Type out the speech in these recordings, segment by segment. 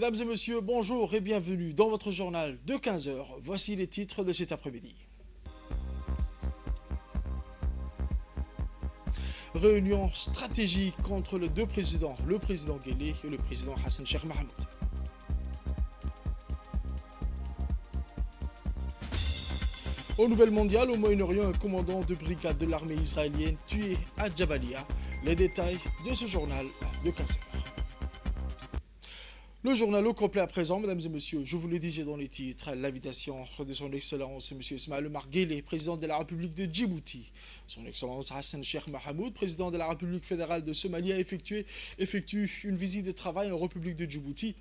Mesdames et messieurs, bonjour et bienvenue dans votre journal de 15 heures. Voici les titres de cet après-midi. Réunion stratégique entre les deux présidents, le président Guelleh et le président Hassan Sheikh Mohammed. Aux nouvelles mondiales, au Moyen-Orient, un commandant de brigade de l'armée israélienne tué à Jabalia. Les détails de ce journal de 15 heures. Le journal au complet à présent, mesdames et messieurs, je vous le disais dans les titres, l'invitation de son Excellence, M. Ismaël Omar Guelleh, président de la République de Djibouti. Son Excellence Hassan Sheikh Mohammed, président de la République fédérale de Somalie, effectue une visite de travail en République de Djibouti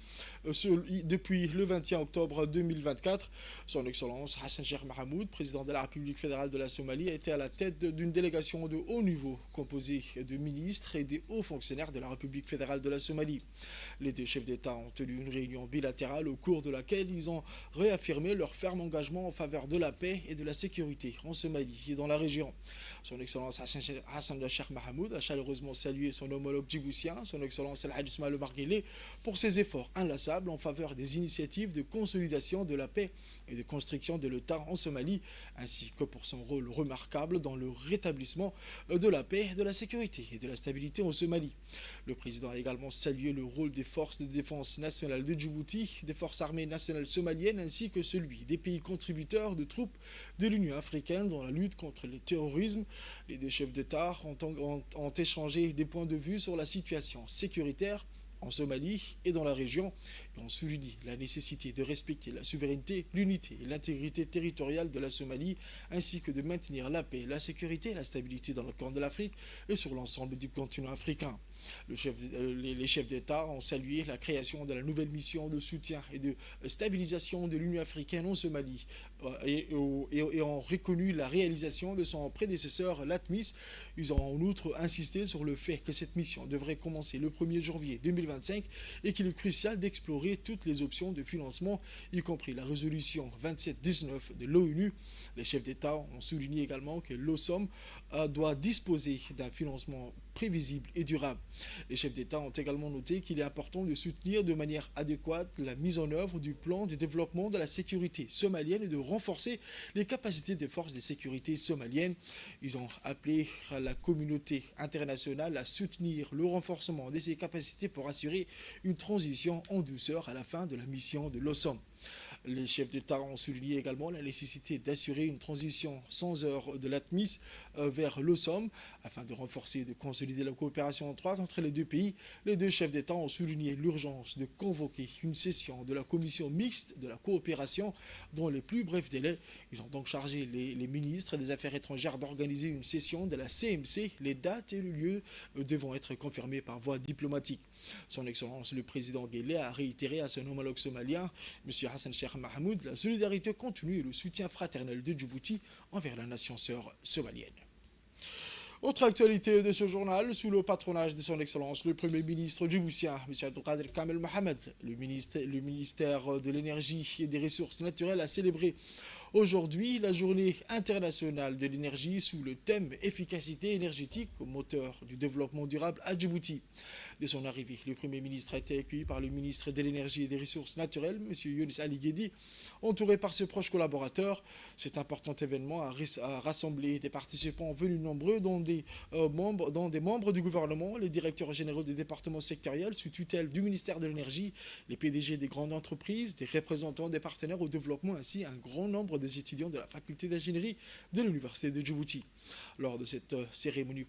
depuis le 21 octobre 2024. Son Excellence Hassan Sheikh Mohammed, président de la République fédérale de la Somalie, a été à la tête d'une délégation de haut niveau composée de ministres et des hauts fonctionnaires de la République fédérale de la Somalie. Les deux chefs d'État ont tenu une réunion bilatérale au cours de laquelle ils ont réaffirmé leur ferme engagement en faveur de la paix et de la sécurité en Somalie et dans la région. Son Excellence Hassan Sheikh Mohammed a chaleureusement salué son homologue djiboutien, son Excellence El Hadj Ismaël Omar Guelleh, pour ses efforts inlassables en faveur des initiatives de consolidation de la paix et de construction de l'État en Somalie, ainsi que pour son rôle remarquable dans le rétablissement de la paix, de la sécurité et de la stabilité en Somalie. Le président a également salué le rôle des forces de défense nationales de Djibouti, des forces armées nationales somaliennes, ainsi que celui des pays contributeurs de troupes de l'Union africaine dans la lutte contre le terrorisme. Les deux chefs d'État ont échangé des points de vue sur la situation sécuritaire en Somalie et dans la région, et ont souligné la nécessité de respecter la souveraineté, l'unité et l'intégrité territoriale de la Somalie, ainsi que de maintenir la paix, la sécurité et la stabilité dans le corne de l'Afrique et sur l'ensemble du continent africain. Les chefs d'État ont salué la création de la nouvelle mission de soutien et de stabilisation de l'Union africaine en Somalie et ont reconnu la réalisation de son prédécesseur l'ATMIS. Ils ont en outre insisté sur le fait que cette mission devrait commencer le 1er janvier 2025 et qu'il est crucial d'explorer toutes les options de financement, y compris la résolution 2719 de l'ONU. Les chefs d'État ont souligné également que l'OSOM doit disposer d'un financement prévisible et durable. Les chefs d'État ont également noté qu'il est important de soutenir de manière adéquate la mise en œuvre du plan de développement de la sécurité somalienne et de renforcer les capacités des forces de sécurité somaliennes. Ils ont appelé la communauté internationale à soutenir le renforcement de ces capacités pour assurer une transition en douceur à la fin de la mission de l'OSOM. Les chefs d'État ont souligné également la nécessité d'assurer une transition sans heurts de l'ATMIS vers l'OSOM afin de renforcer et de consolider la coopération étroite entre les deux pays. Les deux chefs d'État ont souligné l'urgence de convoquer une session de la commission mixte de la coopération dans les plus brefs délais. Ils ont donc chargé les ministres des Affaires étrangères d'organiser une session de la CMC. Les dates et le lieu devront être confirmés par voie diplomatique. Son Excellence le président Guelleh a réitéré à son homologue somalien, M. Hassan Sheikh Mohammed, la solidarité contenue et le soutien fraternel de Djibouti envers la nation sœur somalienne. Autre actualité de ce journal, sous le patronage de son Excellence, le Premier ministre djiboutien, M. Abdelkader Kamel Mohamed, le ministère de l'Énergie et des Ressources naturelles a célébré aujourd'hui la journée internationale de l'énergie sous le thème efficacité énergétique au moteur du développement durable à Djibouti. De son arrivée, le Premier ministre a été accueilli par le ministre de l'Énergie et des Ressources naturelles, M. Younis Ali Guedi, entouré par ses proches collaborateurs. Cet important événement a rassemblé des participants venus nombreux, dont des membres du gouvernement, les directeurs généraux des départements sectoriels sous tutelle du ministère de l'Énergie, les PDG des grandes entreprises, des représentants des partenaires au développement, ainsi un grand nombre des étudiants de la faculté d'ingénierie de l'Université de Djibouti. Lors de cette cérémonie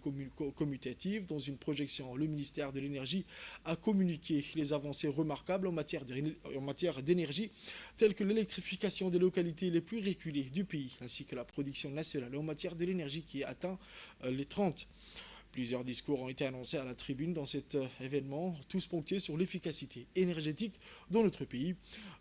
commutative, dans une projection, le ministère de l'Énergie a communiqué les avancées remarquables en matière d'énergie, telles que l'électrification des localités les plus reculées du pays, ainsi que la production nationale en matière de l'énergie qui atteint les 30. Plusieurs discours ont été annoncés à la tribune dans cet événement, tous ponctués sur l'efficacité énergétique dans notre pays.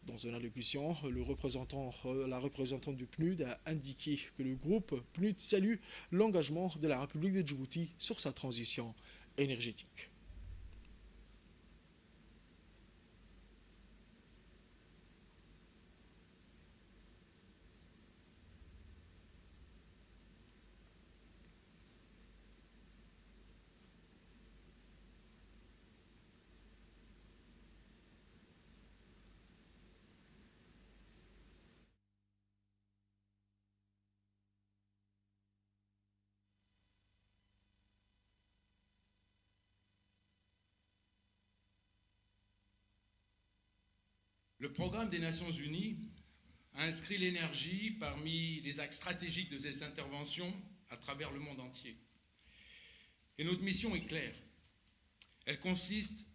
Dans une allocution, la représentante du PNUD a indiqué que le groupe PNUD salue l'engagement de la République de Djibouti sur sa transition énergétique. Le programme des Nations Unies a inscrit l'énergie parmi les axes stratégiques de ses interventions à travers le monde entier. Et notre mission est claire. Elle consiste,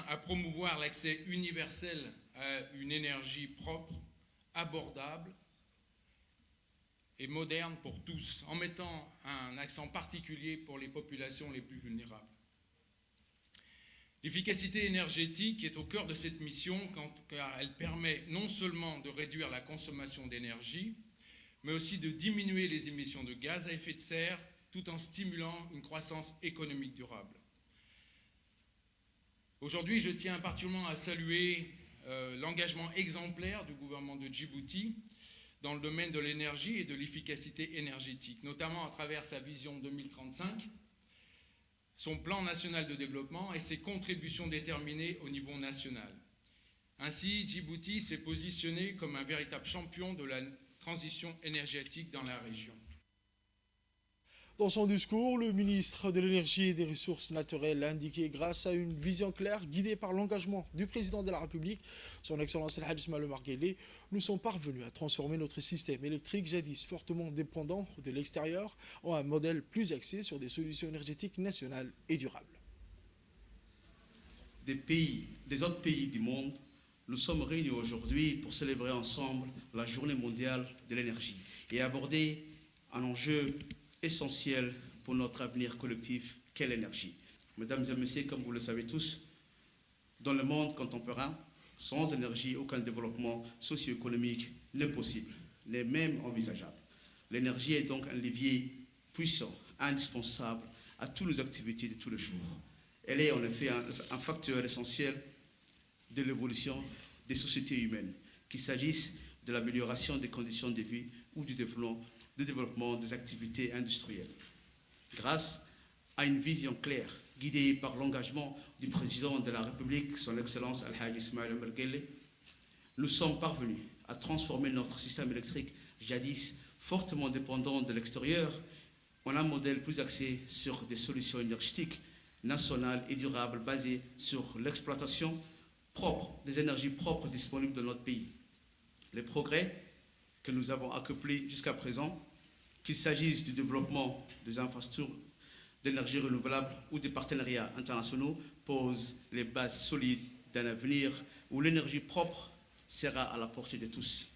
à promouvoir l'accès universel à une énergie propre, abordable et moderne pour tous, en mettant un accent particulier pour les populations les plus vulnérables. L'efficacité énergétique est au cœur de cette mission car elle permet non seulement de réduire la consommation d'énergie, mais aussi de diminuer les émissions de gaz à effet de serre tout en stimulant une croissance économique durable. Aujourd'hui, je tiens particulièrement à saluer l'engagement exemplaire du gouvernement de Djibouti dans le domaine de l'énergie et de l'efficacité énergétique, notamment à travers sa vision 2035, son plan national de développement et ses contributions déterminées au niveau national. Ainsi, Djibouti s'est positionné comme un véritable champion de la transition énergétique dans la région. Dans son discours, le ministre de l'Énergie et des Ressources naturelles a indiqué, grâce à une vision claire guidée par l'engagement du président de la République, son Excellence El Hadj Ismaïla Omar Guelleh, nous sommes parvenus à transformer notre système électrique, jadis fortement dépendant de l'extérieur, en un modèle plus axé sur des solutions énergétiques nationales et durables. Des autres pays du monde, nous sommes réunis aujourd'hui pour célébrer ensemble la Journée mondiale de l'énergie et aborder un enjeu essentiel pour notre avenir collectif qu'est l'énergie. Mesdames et messieurs, comme vous le savez tous, dans le monde contemporain, sans énergie, aucun développement socio-économique n'est possible, n'est même envisageable. L'énergie est donc un levier puissant, indispensable à toutes nos activités de tous les jours. Elle est en effet un facteur essentiel de l'évolution des sociétés humaines, qu'il s'agisse de l'amélioration des conditions de vie ou du développement des activités industrielles. Grâce à une vision claire, guidée par l'engagement du président de la République, son Excellence El Hadj Ismaïla Omar Guelleh, nous sommes parvenus à transformer notre système électrique, jadis fortement dépendant de l'extérieur, en un modèle plus axé sur des solutions énergétiques nationales et durables basées sur l'exploitation propre des énergies propres disponibles dans notre pays. Les progrès que nous avons accomplis jusqu'à présent, qu'il s'agisse du développement des infrastructures d'énergie renouvelable ou des partenariats internationaux, posent les bases solides d'un avenir où l'énergie propre sera à la portée de tous.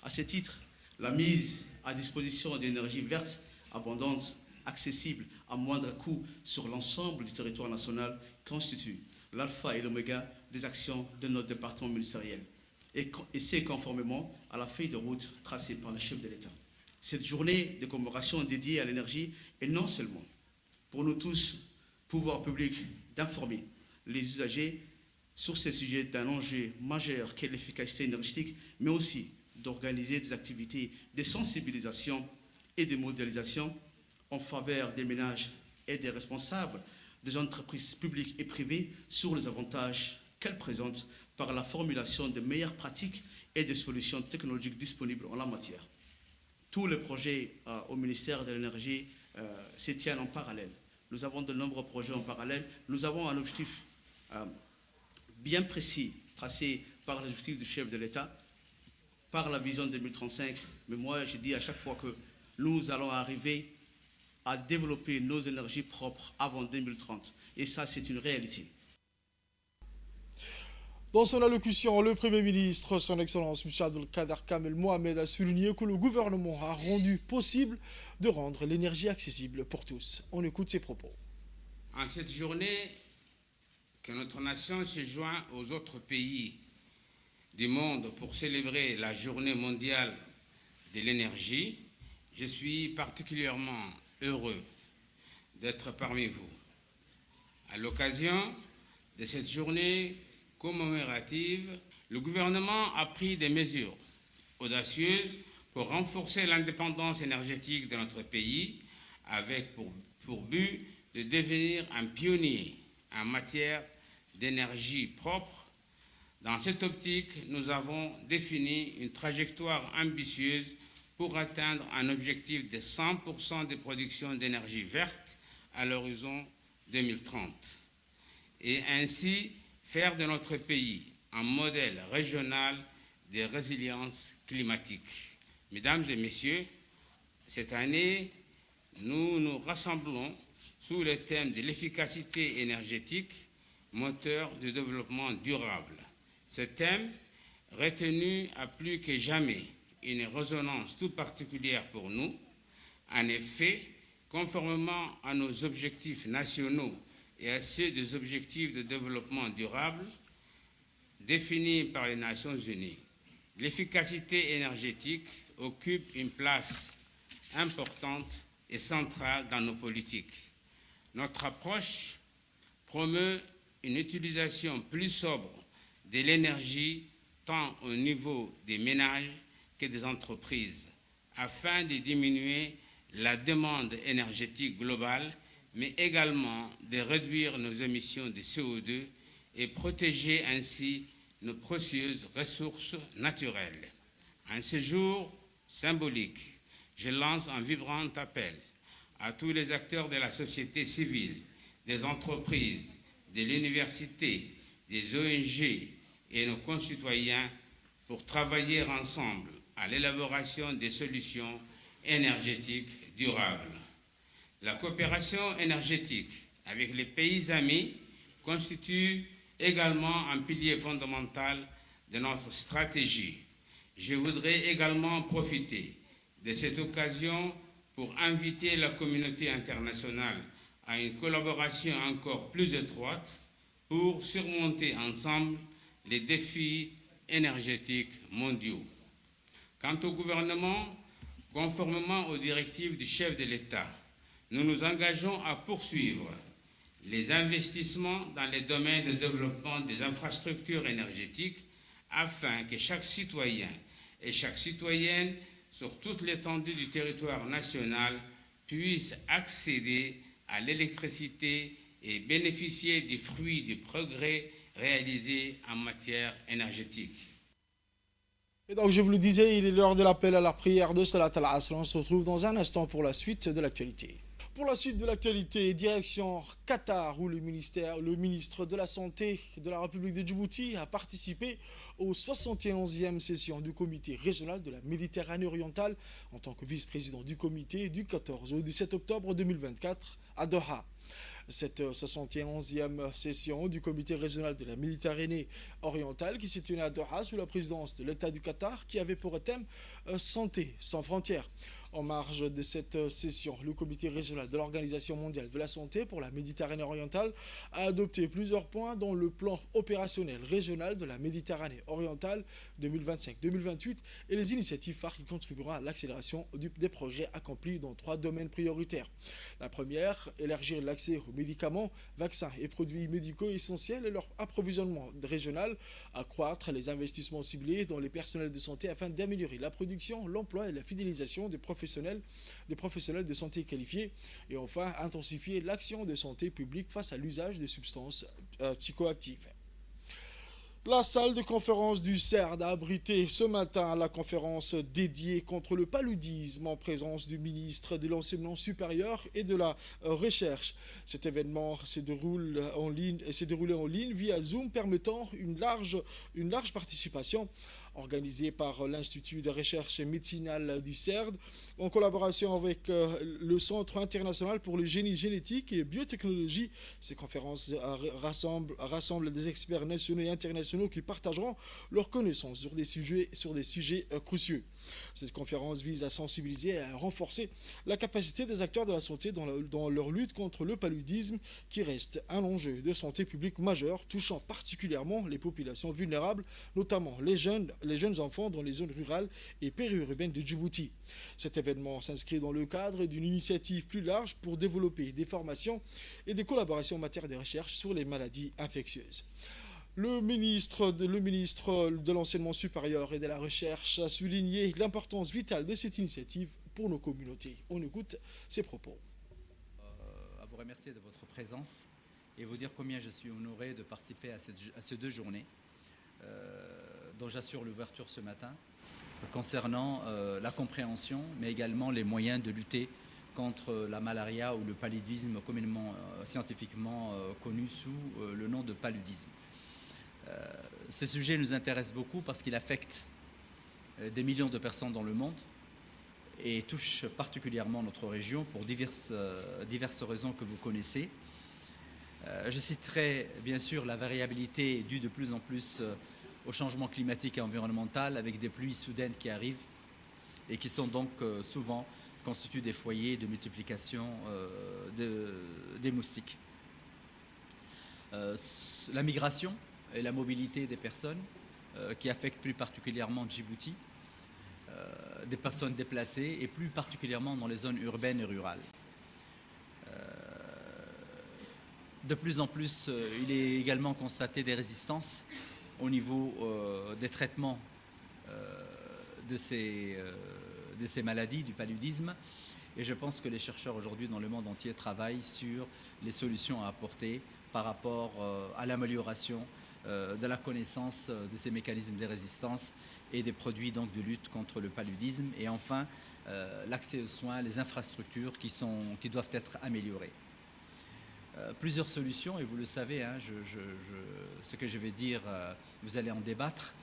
À ce titre, la mise à disposition d'énergie verte, abondante, accessible, à moindre coût sur l'ensemble du territoire national constitue l'alpha et l'oméga des actions de notre département ministériel. Et c'est conformément à la feuille de route tracée par le chef de l'État. Cette journée de commémoration dédiée à l'énergie est non seulement pour nous tous, pouvoir public, d'informer les usagers sur ces sujets d'un enjeu majeur qu'est l'efficacité énergétique, mais aussi d'organiser des activités de sensibilisation et de modélisation en faveur des ménages et des responsables des entreprises publiques et privées sur les avantages qu'elles présentent par la formulation de meilleures pratiques et des solutions technologiques disponibles en la matière. Tous les projets au ministère de l'Énergie se tiennent en parallèle. Nous avons de nombreux projets en parallèle. Nous avons un objectif bien précis, tracé par l'objectif du chef de l'État, par la vision 2035. Mais moi, je dis à chaque fois que nous allons arriver à développer nos énergies propres avant 2030. Et ça, c'est une réalité. Dans son allocution, le Premier ministre, son Excellence M. Abdelkader Kamel Mohamed, a souligné que le gouvernement a rendu possible de rendre l'énergie accessible pour tous. On écoute ses propos. En cette journée que notre nation se joint aux autres pays du monde pour célébrer la Journée mondiale de l'énergie, je suis particulièrement heureux d'être parmi vous. À l'occasion de cette journée commémorative, le gouvernement a pris des mesures audacieuses pour renforcer l'indépendance énergétique de notre pays, avec pour but de devenir un pionnier en matière d'énergie propre. Dans cette optique, nous avons défini une trajectoire ambitieuse pour atteindre un objectif de 100% de production d'énergie verte à l'horizon 2030 et ainsi faire de notre pays un modèle régional de résilience climatique. Mesdames et messieurs, cette année, nous nous rassemblons sous le thème de l'efficacité énergétique, moteur du développement durable. Ce thème, retenu a plus que jamais une résonance tout particulière pour nous. En effet, conformément à nos objectifs nationaux et à ceux des objectifs de développement durable définis par les Nations Unies, l'efficacité énergétique occupe une place importante et centrale dans nos politiques. Notre approche promeut une utilisation plus sobre de l'énergie tant au niveau des ménages que des entreprises, afin de diminuer la demande énergétique globale, mais également de réduire nos émissions de CO2 et protéger ainsi nos précieuses ressources naturelles. En ce jour symbolique, je lance un vibrant appel à tous les acteurs de la société civile, des entreprises, de l'université, des ONG et nos concitoyens pour travailler ensemble à l'élaboration des solutions énergétiques durables. La coopération énergétique avec les pays amis constitue également un pilier fondamental de notre stratégie. Je voudrais également profiter de cette occasion pour inviter la communauté internationale à une collaboration encore plus étroite pour surmonter ensemble les défis énergétiques mondiaux. Quant au gouvernement, conformément aux directives du chef de l'État, nous nous engageons à poursuivre les investissements dans les domaines de développement des infrastructures énergétiques afin que chaque citoyen et chaque citoyenne sur toute l'étendue du territoire national puisse accéder à l'électricité et bénéficier des fruits du progrès réalisés en matière énergétique. Et donc, je vous le disais, il est l'heure de l'appel à la prière de Salat al-Asr. On se retrouve dans un instant pour la suite de l'actualité. Pour la suite de l'actualité, direction Qatar, où le ministre de la Santé de la République de Djibouti a participé aux 71e sessions du comité régional de la Méditerranée orientale en tant que vice-président du comité du 14 au 17 octobre 2024 à Doha. Cette 71e session du comité régional de la Méditerranée orientale qui s'est tenue à Doha sous la présidence de l'État du Qatar qui avait pour thème Santé sans frontières. En marge de cette session, le comité régional de l'Organisation mondiale de la santé pour la Méditerranée orientale a adopté plusieurs points dans le plan opérationnel régional de la Méditerranée orientale 2025-2028 et les initiatives phares qui contribueront à l'accélération des progrès accomplis dans 3 domaines prioritaires. La première, élargir l'accès aux médicaments, vaccins et produits médicaux essentiels et leur approvisionnement régional, accroître les investissements ciblés dans les personnels de santé afin d'améliorer la production, l'emploi et la fidélisation des professionnels de santé qualifiés et enfin intensifier l'action de santé publique face à l'usage des substances psychoactives. La salle de conférence du CERD a abrité ce matin la conférence dédiée contre le paludisme en présence du ministre de l'Enseignement supérieur et de la Recherche. Cet événement s'est déroulé en ligne via Zoom permettant une large participation organisée par l'Institut de recherche médicinale du CERD, en collaboration avec le Centre international pour le génie génétique et biotechnologie. Ces conférences rassemblent des experts nationaux et internationaux qui partageront leurs connaissances sur des sujets cruciaux. Cette conférence vise à sensibiliser et à renforcer la capacité des acteurs de la santé dans leur lutte contre le paludisme, qui reste un enjeu de santé publique majeur, touchant particulièrement les populations vulnérables, notamment les jeunes enfants dans les zones rurales et périurbaines de Djibouti. Cet événement s'inscrit dans le cadre d'une initiative plus large pour développer des formations et des collaborations en matière de recherche sur les maladies infectieuses. Le ministre de l'Enseignement supérieur et de la Recherche a souligné l'importance vitale de cette initiative pour nos communautés. On écoute ses propos. À vous remercier de votre présence et vous dire combien je suis honoré de participer à ces 2 journées dont j'assure l'ouverture ce matin concernant la compréhension mais également les moyens de lutter contre la malaria ou le paludisme communément scientifiquement connu sous le nom de paludisme. Ce sujet nous intéresse beaucoup parce qu'il affecte des millions de personnes dans le monde et touche particulièrement notre région pour diverses raisons que vous connaissez. Je citerai bien sûr la variabilité due de plus en plus au changement climatique et environnemental avec des pluies soudaines qui arrivent et qui sont donc souvent constituent des foyers de multiplication des moustiques. La migration et la mobilité des personnes qui affectent plus particulièrement Djibouti, des personnes déplacées et plus particulièrement dans les zones urbaines et rurales. De plus en plus, il est également constaté des résistances au niveau des traitements de ces maladies, du paludisme. Et je pense que les chercheurs aujourd'hui dans le monde entier travaillent sur les solutions à apporter par rapport à l'amélioration de la connaissance de ces mécanismes de résistance et des produits donc, de lutte contre le paludisme. Et enfin, l'accès aux soins, les infrastructures qui doivent être améliorées. Plusieurs solutions, et vous le savez, hein, ce que je vais dire, vous allez en débattre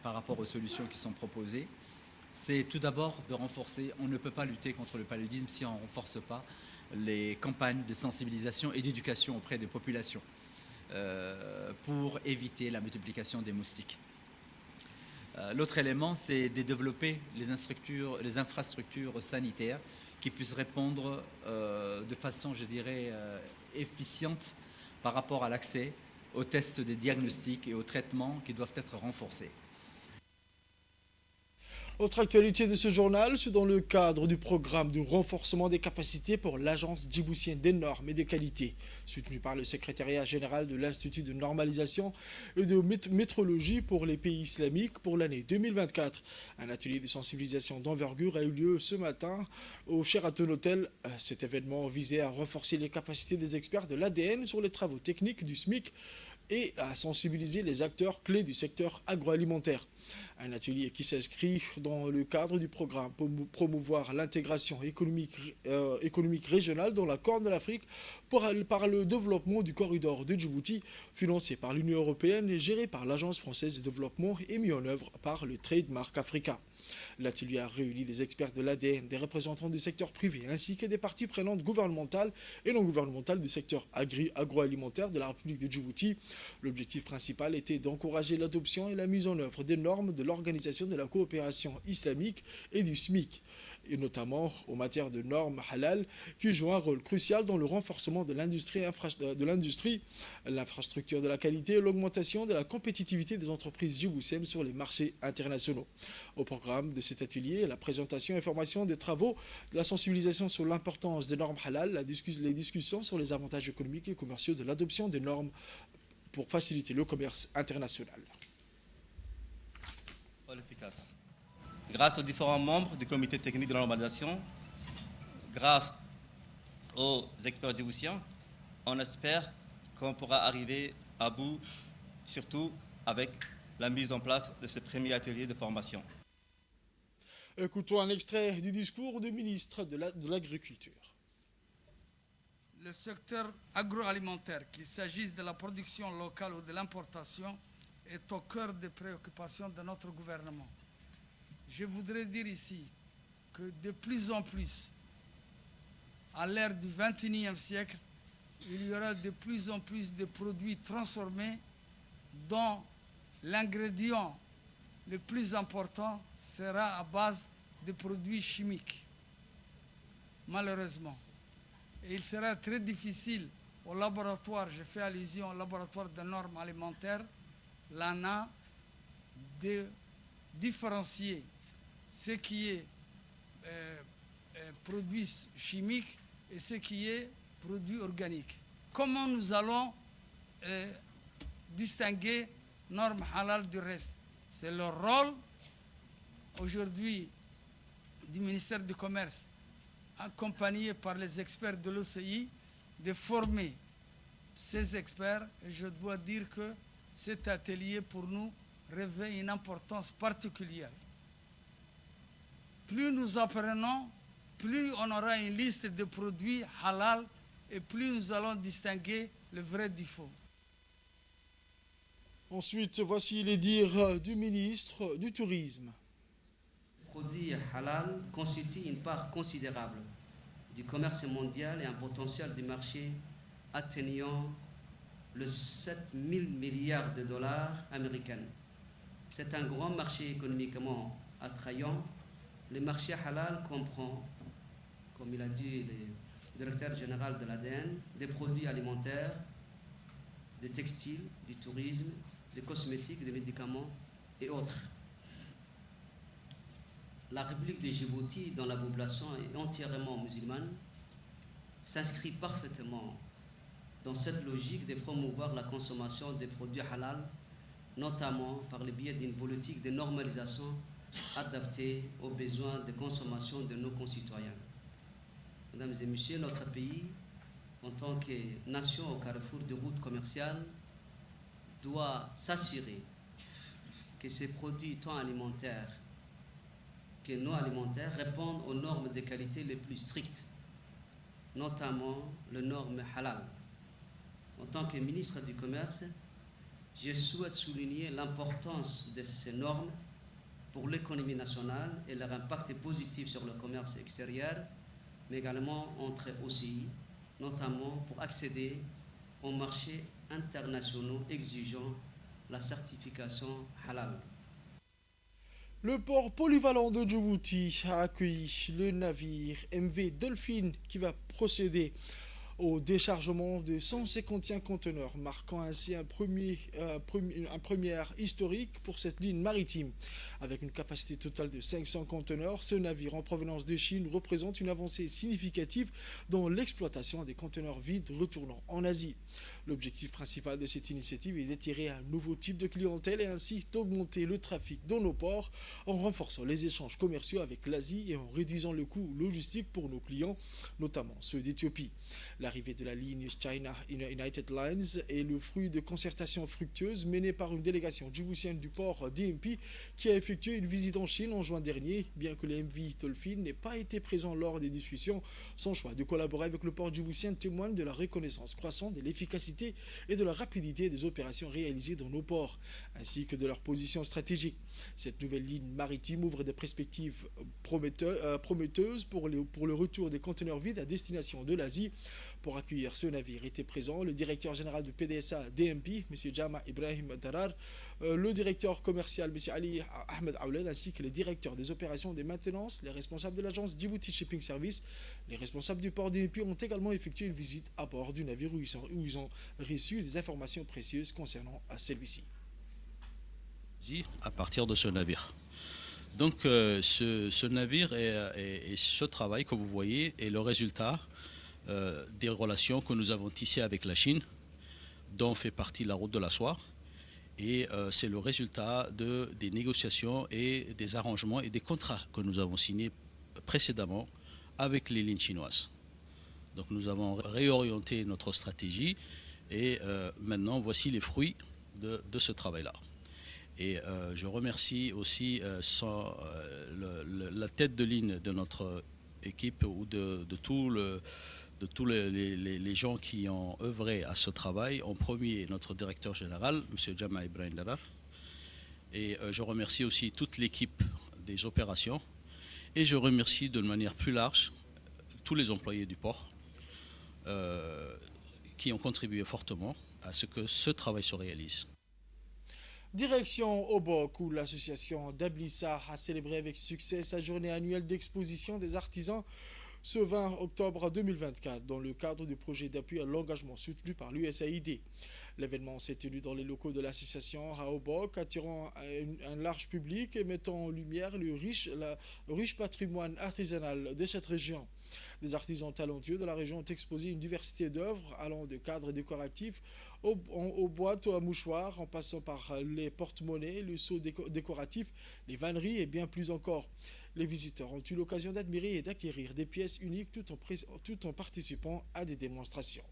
par rapport aux solutions qui sont proposées. C'est tout d'abord de renforcer, on ne peut pas lutter contre le paludisme si on ne renforce pas les campagnes de sensibilisation et d'éducation auprès des populations pour éviter la multiplication des moustiques. L'autre élément, c'est de développer les infrastructures sanitaires qui puissent répondre de façon, je dirais, efficiente par rapport à l'accès aux tests de diagnostic et aux traitements qui doivent être renforcés. Autre actualité de ce journal, c'est dans le cadre du programme de renforcement des capacités pour l'Agence djiboutienne des normes et de qualité, soutenu par le secrétariat général de l'Institut de normalisation et de métrologie pour les pays islamiques pour l'année 2024. Un atelier de sensibilisation d'envergure a eu lieu ce matin au Sheraton Hotel. Cet événement visait à renforcer les capacités des experts de l'ADN sur les travaux techniques du SMIC et à sensibiliser les acteurs clés du secteur agroalimentaire. Un atelier qui s'inscrit dans le cadre du programme pour promouvoir l'intégration économique régionale dans la Corne de l'Afrique par le développement du corridor de Djibouti, financé par l'Union européenne et géré par l'Agence française de développement et mis en œuvre par le Trademark Africa. L'atelier a réuni des experts de l'ADN, des représentants du secteur privé, ainsi que des parties prenantes gouvernementales et non gouvernementales du secteur agroalimentaire de la République de Djibouti. L'objectif principal était d'encourager l'adoption et la mise en œuvre des normes de l'Organisation de la coopération islamique et du SMIC, et notamment en matière de normes halal, qui jouent un rôle crucial dans le renforcement de l'industrie, l'infrastructure de la qualité et l'augmentation de la compétitivité des entreprises djiboutiennes sur les marchés internationaux. Au programme de cet atelier, la présentation et formation des travaux, la sensibilisation sur l'importance des normes halal, les discussions sur les avantages économiques et commerciaux de l'adoption des normes pour faciliter le commerce international. Efficace. Grâce aux différents membres du comité technique de normalisation, grâce aux experts djiboutiens, on espère qu'on pourra arriver à bout, surtout avec la mise en place de ce premier atelier de formation. Écoutons un extrait du discours du ministre de l'Agriculture. Le secteur agroalimentaire, qu'il s'agisse de la production locale ou de l'importation, est au cœur des préoccupations de notre gouvernement. Je voudrais dire ici que de plus en plus, à l'ère du XXIe siècle, il y aura de plus en plus de produits transformés dont l'ingrédient le plus important sera à base de produits chimiques, malheureusement. Et il sera très difficile au laboratoire, je fais allusion au laboratoire de normes alimentaires, l'ANA, de différencier ce qui est produit chimique et ce qui est produit organique. Comment nous allons distinguer normes halal du reste? C'est le rôle aujourd'hui du ministère du Commerce, accompagné par les experts de l'OCI, de former ces experts. Et je dois dire que cet atelier pour nous revêt une importance particulière. Plus nous apprenons, plus on aura une liste de produits halal et plus nous allons distinguer le vrai du faux. Ensuite, voici les dires du ministre du Tourisme. Les produits halal constituent une part considérable du commerce mondial et un potentiel du marché atteignant le 7 000 milliards de dollars américains. C'est un grand marché économiquement attrayant. Le marché halal comprend, comme il a dit le directeur général de l'ADN, des produits alimentaires, des textiles, du tourisme, des cosmétiques, des médicaments et autres. La République de Djibouti, dont la population est entièrement musulmane, s'inscrit parfaitement dans cette logique de promouvoir la consommation des produits halal, notamment par le biais d'une politique de normalisation adaptée aux besoins de consommation de nos concitoyens. Mesdames et messieurs, notre pays, en tant que nation au carrefour de routes commerciales, doit s'assurer que ces produits tant alimentaires que non alimentaires répondent aux normes de qualité les plus strictes, notamment les normes halal. En tant que ministre du Commerce, je souhaite souligner l'importance de ces normes pour l'économie nationale et leur impact positif sur le commerce extérieur, mais également entre OCI, notamment pour accéder aux marchés internationaux exigeant la certification halal. Le port polyvalent de Djibouti a accueilli le navire MV Dolphin qui va procéder au déchargement de 151 conteneurs, marquant ainsi un premier historique pour cette ligne maritime. Avec une capacité totale de 500 conteneurs, ce navire en provenance de Chine représente une avancée significative dans l'exploitation des conteneurs vides retournant en Asie. L'objectif principal de cette initiative est d'attirer un nouveau type de clientèle et ainsi d'augmenter le trafic dans nos ports en renforçant les échanges commerciaux avec l'Asie et en réduisant le coût logistique pour nos clients, notamment ceux d'Éthiopie. L'arrivée de la ligne China United Lines est le fruit de concertations fructueuses menées par une délégation djiboutienne du port DMP qui a effectué une visite en Chine en juin dernier. Bien que le MV Dolphin n'ait pas été présent lors des discussions, son choix de collaborer avec le port djiboutien témoigne de la reconnaissance croissante de l'efficacité et de la rapidité des opérations réalisées dans nos ports, ainsi que de leur position stratégique. Cette nouvelle ligne maritime ouvre des perspectives prometteuses pour le retour des conteneurs vides à destination de l'Asie. Pour accueillir ce navire était présent le directeur général du PDSA DMP, M. Jama Ibrahim Darar, le directeur commercial, M. Ali Ahmed Aouled, ainsi que les directeurs des opérations de maintenance, les responsables de l'agence Djibouti Shipping Service. Les responsables du port DMP ont également effectué une visite à bord du navire où ils ont reçu des informations précieuses concernant celui-ci. À partir de ce navire. Donc ce navire et ce travail que vous voyez est le résultat des relations que nous avons tissées avec la Chine, dont fait partie la route de la soie. Et c'est le résultat des négociations et des arrangements et des contrats que nous avons signés précédemment avec les lignes chinoises. Donc nous avons réorienté notre stratégie et maintenant voici les fruits de ce travail-là. Et je remercie aussi la tête de ligne de notre équipe ou de tous les gens qui ont œuvré à ce travail. En premier, notre directeur général, M. Jama Ibrahim Darar. Et je remercie aussi toute l'équipe des opérations. Et je remercie de manière plus large tous les employés du port qui ont contribué fortement à ce que ce travail se réalise. Direction Obok, où l'association d'Ablissa a célébré avec succès sa journée annuelle d'exposition des artisans ce 20 octobre 2024 dans le cadre du projet d'appui à l'engagement soutenu par l'USAID. L'événement s'est tenu dans les locaux de l'association à Obok, attirant un large public et mettant en lumière le riche patrimoine artisanal de cette région. Des artisans talentueux de la région ont exposé une diversité d'œuvres allant de cadres décoratifs aux boîtes à mouchoirs, en passant par les porte-monnaies, les seaux décoratifs, les vanneries et bien plus encore. Les visiteurs ont eu l'occasion d'admirer et d'acquérir des pièces uniques tout en participant à des démonstrations.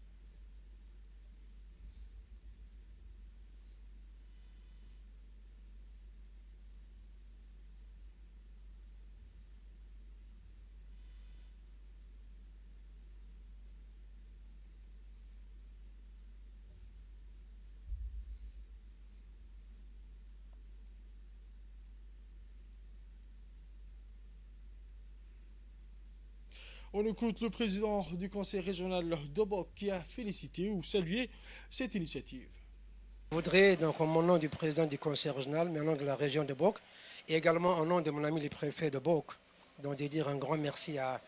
On écoute le président du conseil régional d'Obok qui a félicité ou salué cette initiative. Je voudrais, donc, au nom du président du conseil régional, mais au nom de la région de Bok, et également au nom de mon ami le préfet de Bok, donc de dire un grand merci à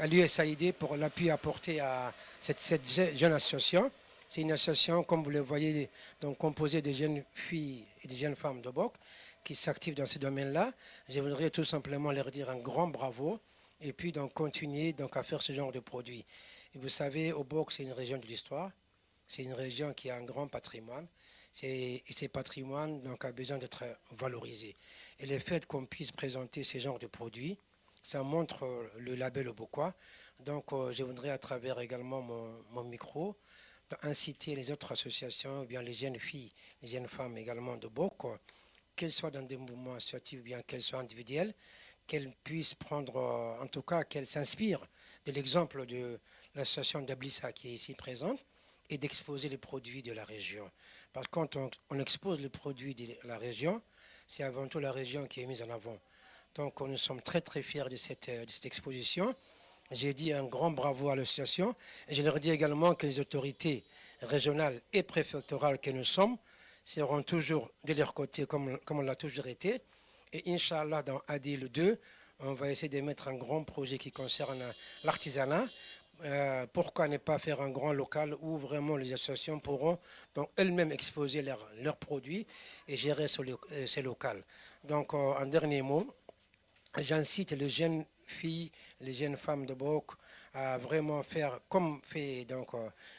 l'USAID pour l'appui apporté à cette jeune association. C'est une association, comme vous le voyez, donc, composée de jeunes filles et de jeunes femmes de Bok qui s'activent dans ce domaine-là. Je voudrais tout simplement leur dire un grand bravo et puis donc, continuer donc, à faire ce genre de produits. Et vous savez, Obok, c'est une région de l'histoire. C'est une région qui a un grand patrimoine. Et ces patrimoines donc, a besoin d'être valorisé. Et le fait qu'on puisse présenter ce genre de produits, ça montre le label Obokois. Donc je voudrais à travers également mon micro inciter les autres associations, ou bien les jeunes filles, les jeunes femmes également de Bok, qu'elles soient dans des mouvements associatifs, ou bien qu'elles soient individuelles, qu'elles puissent prendre, en tout cas qu'elles s'inspirent de l'exemple de l'association d'Ablissa qui est ici présente, et d'exposer les produits de la région. Parce que quand on expose les produits de la région, c'est avant tout la région qui est mise en avant. Donc nous sommes très très fiers de cette exposition. J'ai dit un grand bravo à l'association et je leur dis également que les autorités régionales et préfectorales que nous sommes seront toujours de leur côté comme on l'a toujours été. Et Inch'Allah, dans Adil 2, on va essayer de mettre un grand projet qui concerne l'artisanat. Pourquoi ne pas faire un grand local où vraiment les associations pourront donc elles-mêmes exposer leurs produits et gérer ces locales. Donc en dernier mot, j'incite les jeunes filles, les jeunes femmes de Bok à vraiment faire comme fait donc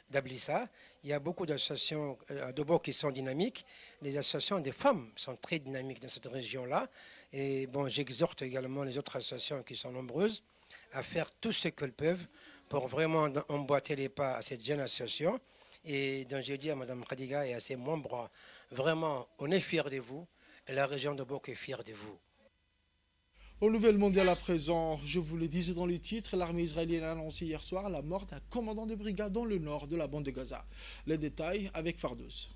d'Ablissa. Il y a beaucoup d'associations de Bok qui sont dynamiques. Les associations des femmes sont très dynamiques dans cette région-là. Et bon, j'exhorte également les autres associations qui sont nombreuses à faire tout ce qu'elles peuvent pour vraiment emboîter les pas à cette jeune association. Et donc je dis à Mme Khadiga et à ses membres, vraiment, on est fiers de vous et la région de Bok est fière de vous. Aux nouvelles mondiales à présent, je vous le disais dans les titres, l'armée israélienne a annoncé hier soir la mort d'un commandant de brigade dans le nord de la bande de Gaza. Les détails avec Fardouz.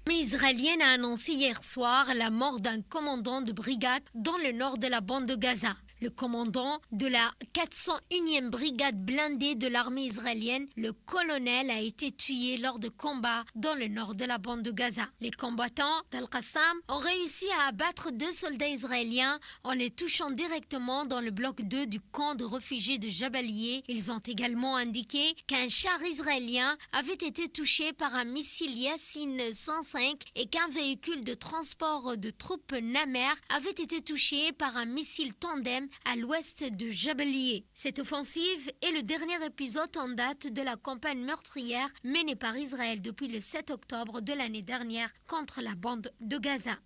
L'armée israélienne a annoncé hier soir la mort d'un commandant de brigade dans le nord de la bande de Gaza. Le commandant de la 401e brigade blindée de l'armée israélienne, le colonel, a été tué lors de combats dans le nord de la bande de Gaza. Les combattants d'Al-Qassam ont réussi à abattre 2 soldats israéliens en les touchant directement dans le bloc 2 du camp de réfugiés de Jabalyeh. Ils ont également indiqué qu'un char israélien avait été touché par un missile Yassine 105 et qu'un véhicule de transport de troupes Namer avait été touché par un missile tandem à l'ouest de Jabalyeh. Cette offensive est le dernier épisode en date de la campagne meurtrière menée par Israël depuis le 7 octobre de l'année dernière contre la bande de Gaza.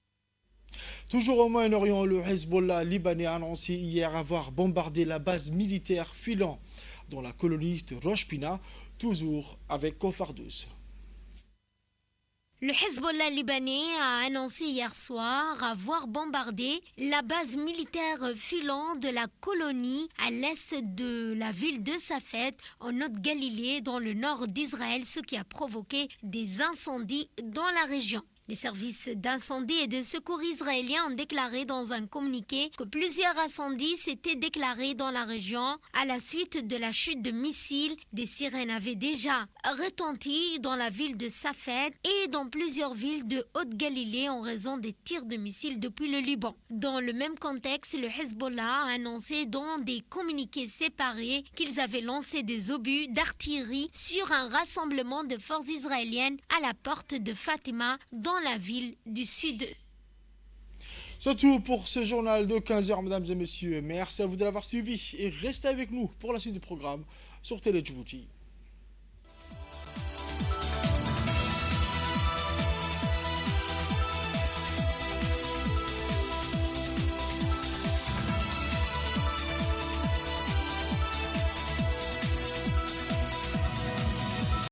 Toujours au Moyen-Orient, le Hezbollah libanais a annoncé hier avoir bombardé la base militaire Filan dans la colonie de Rosh Pina, toujours avec Fardouz. Le Hezbollah libanais a annoncé hier soir avoir bombardé la base militaire Filan de la colonie à l'est de la ville de Safed en Haute-Galilée dans le nord d'Israël, ce qui a provoqué des incendies dans la région. Les services d'incendie et de secours israéliens ont déclaré dans un communiqué que plusieurs incendies s'étaient déclarés dans la région à la suite de la chute de missiles. Des sirènes avaient déjà retenti dans la ville de Safed et dans plusieurs villes de Haute-Galilée en raison des tirs de missiles depuis le Liban. Dans le même contexte, le Hezbollah a annoncé dans des communiqués séparés qu'ils avaient lancé des obus d'artillerie sur un rassemblement de forces israéliennes à la porte de Fatima dans la ville du sud. C'est tout pour ce journal de 15h, mesdames et messieurs. Merci à vous de l'avoir suivi et restez avec nous pour la suite du programme sur Télé Djibouti.